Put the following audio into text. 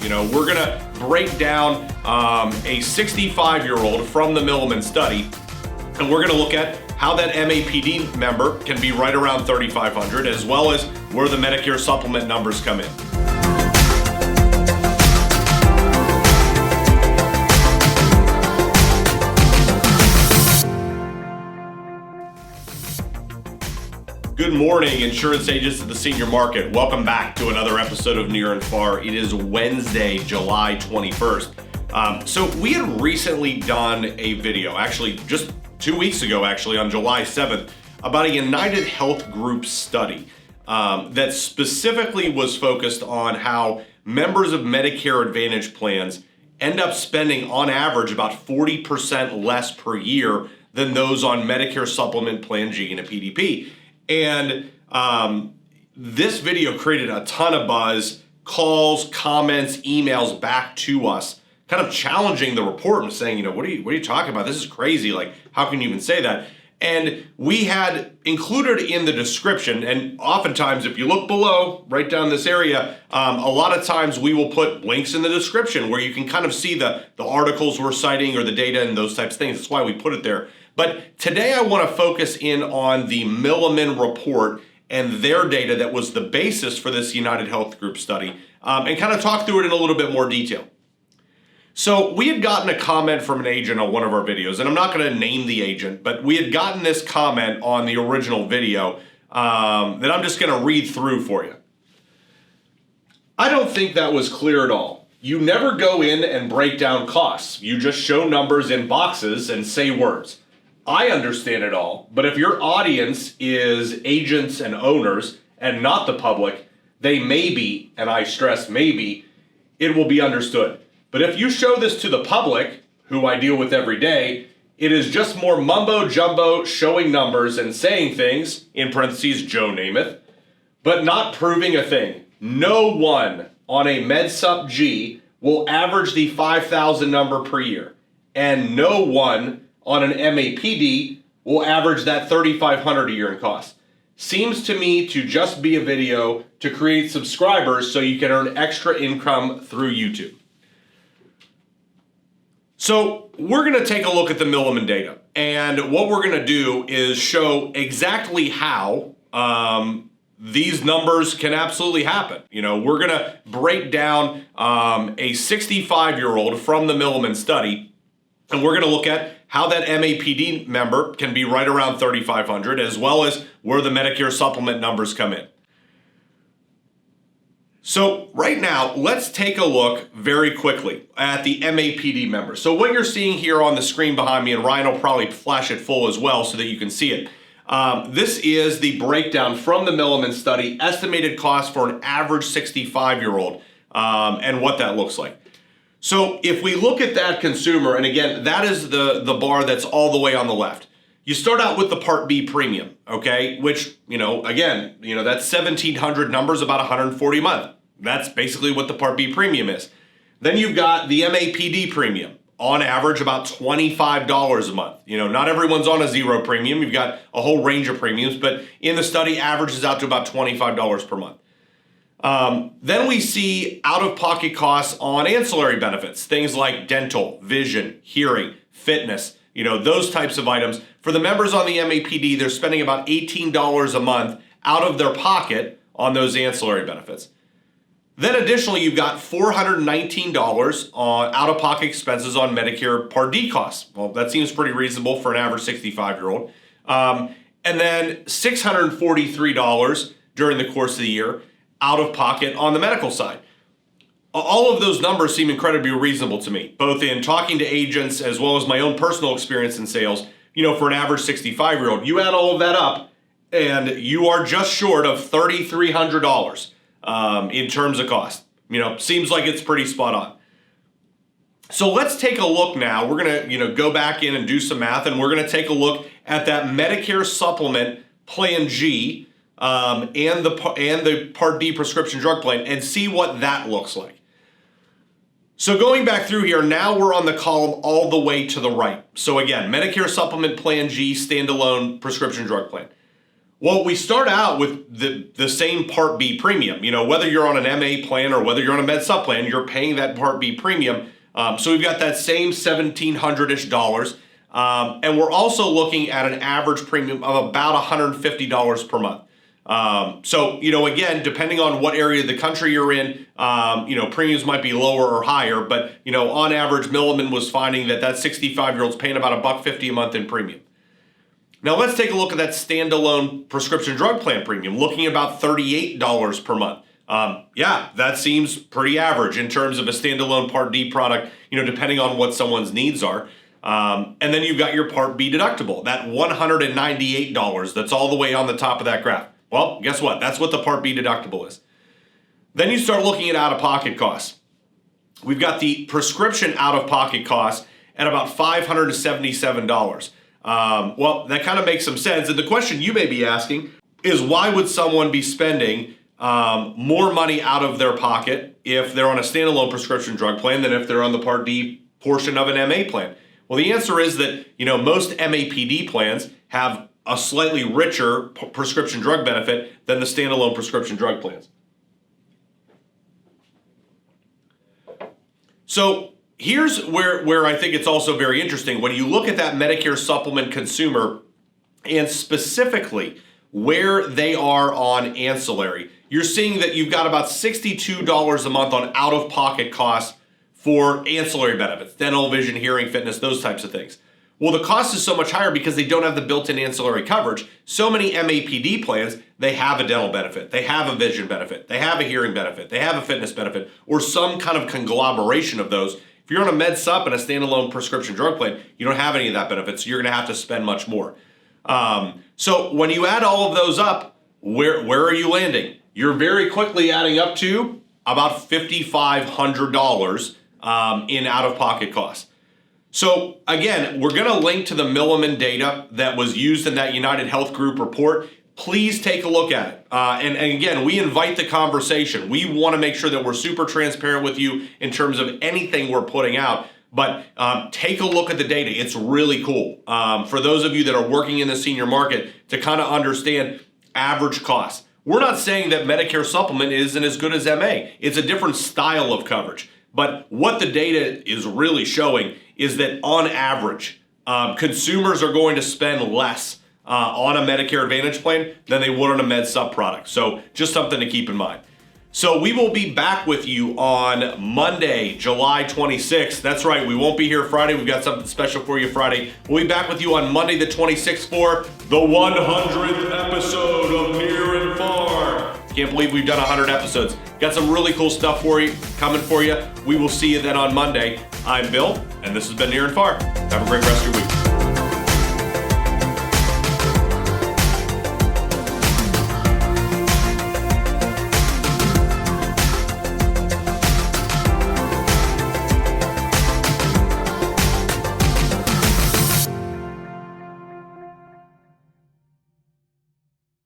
We're going to break down a 65-year-old from the Milliman study, and we're going to look at how that MAPD member can be right around $3,500, as well as where the Medicare Supplement numbers come in. Good morning, insurance agents at the senior market. Welcome back to another episode of Near and Far. It is Wednesday, July 21st. So we had recently done a video, actually just 2 weeks ago, on July 7th, about a United Health Group study that specifically was focused on how members of Medicare Advantage plans end up spending on average about 40% less per year than those on Medicare Supplement Plan G and a PDP. And this video created a ton of buzz, calls, comments, emails back to us, kind of challenging the report and saying, what are you talking about? This is crazy. Like, how can you even say that? And we had included in the description, and oftentimes if you look below, right down this area, a lot of times we will put links in the description where you can kind of see the articles we're citing or the data and those types of things. That's why we put it there. But today I want to focus in on the Milliman report and their data that was the basis for this United Health Group study, and kind of talk through it in a little bit more detail. So we had gotten a comment from an agent on one of our videos, and I'm not going to name the agent, but we had gotten this comment on the original video that I'm just going to read through for you. I don't think that was clear at all. You never go in and break down costs. You just show numbers in boxes and say words. I understand it all, but if your audience is agents and owners and not the public, they may be, and I stress maybe, it will be understood. But if you show this to the public, who I deal with every day, it is just more mumbo jumbo showing numbers and saying things, in parentheses, Joe Namath, but not proving a thing. No one on a MedSup G will average the 5,000 number per year, and no one on an MAPD will average that $3,500 a year in cost. Seems to me to just be a video to create subscribers so you can earn extra income through YouTube. So we're going to take a look at the Milliman data, and what we're going to do is show exactly how these numbers can absolutely happen. We're going to break down a 65-year-old from the Milliman study, and we're going to look at how that MAPD member can be right around $3,500, as well as where the Medicare Supplement numbers come in. So right now, let's take a look very quickly at the MAPD member. So what you're seeing here on the screen behind me, and Ryan will probably flash it full as well so that you can see it. This is the breakdown from the Milliman study, estimated cost for an average 65-year-old, and what that looks like. So if we look at that consumer, and again, that is the bar that's all the way on the left. You start out with the Part B premium, okay? Which, again, that's 1,700 numbers, about $140 a month. That's basically what the Part B premium is. Then you've got the MAPD premium, on average about $25 a month. Not everyone's on a zero premium. You've got a whole range of premiums, but in the study, averages out to about $25 per month. Then we see out-of-pocket costs on ancillary benefits, things like dental, vision, hearing, fitness, those types of items. For the members on the MAPD, they're spending about $18 a month out of their pocket on those ancillary benefits. Then additionally, you've got $419 on out-of-pocket expenses on Medicare Part D costs. Well, that seems pretty reasonable for an average 65-year-old. And then $643 during the course of the year out of pocket on the medical side. All of those numbers seem incredibly reasonable to me, both in talking to agents as well as my own personal experience in sales. For an average 65-year-old, you add all of that up and you are just short of $3,300 in terms of cost. Seems like it's pretty spot on. So let's take a look now. We're going to go back in and do some math, and we're going to take a look at that Medicare Supplement Plan G and the Part D prescription drug plan and see what that looks like. So going back through here, now we're on the column all the way to the right. So again, Medicare Supplement Plan G, standalone prescription drug plan. Well, we start out with the same Part B premium. Whether you're on an MA plan or whether you're on a Med Sup plan, you're paying that Part B premium. So we've got that same $1,700-ish. And we're also looking at an average premium of about $150 per month. So, again, depending on what area of the country you're in, premiums might be lower or higher. But, on average, Milliman was finding that 65-year-old's paying about $150 a month in premium. Now let's take a look at that standalone prescription drug plan premium, looking at about $38 per month. That seems pretty average in terms of a standalone Part D product, depending on what someone's needs are. And then you've got your Part B deductible, that $198 that's all the way on the top of that graph. Well, guess what? That's what the Part B deductible is. Then you start looking at out-of-pocket costs. We've got the prescription out-of-pocket costs at about $577. Well, that kind of makes some sense. And the question you may be asking is, why would someone be spending more money out of their pocket if they're on a standalone prescription drug plan than if they're on the Part D portion of an MA plan? Well, the answer is that, most MAPD plans have a slightly richer prescription drug benefit than the standalone prescription drug plans. So here's where I think it's also very interesting. When you look at that Medicare Supplement consumer, and specifically where they are on ancillary, you're seeing that you've got about $62 a month on out-of-pocket costs for ancillary benefits, dental, vision, hearing, fitness, those types of things. Well, the cost is so much higher because they don't have the built-in ancillary coverage. So many MAPD plans, they have a dental benefit, they have a vision benefit, they have a hearing benefit, they have a fitness benefit, or some kind of conglomeration of those. If you're on a Med Sup and a standalone prescription drug plan, you don't have any of that benefit, so you're going to have to spend much more. So when you add all of those up, where are you landing? You're very quickly adding up to about $5,500 in out-of-pocket costs. So again, we're going to link to the Milliman data that was used in that United Health Group report. Please take a look at it. And again, we invite the conversation. We want to make sure that we're super transparent with you in terms of anything we're putting out. But take a look at the data. It's really cool. For those of you that are working in the senior market to kind of understand average costs. We're not saying that Medicare Supplement isn't as good as MA. It's a different style of coverage. But what the data is really showing is that on average, consumers are going to spend less on a Medicare Advantage plan than they would on a Med Sup product. So just something to keep in mind. So we will be back with you on Monday, July 26th. That's right, we won't be here Friday. We've got something special for you Friday. We'll be back with you on Monday the 26th for the 100th episode of Near and Far. Can't believe we've done 100 episodes. Got some really cool stuff for you, coming for you. We will see you then on Monday. I'm Bill, and this has been Near and Far. Have a great rest of your week.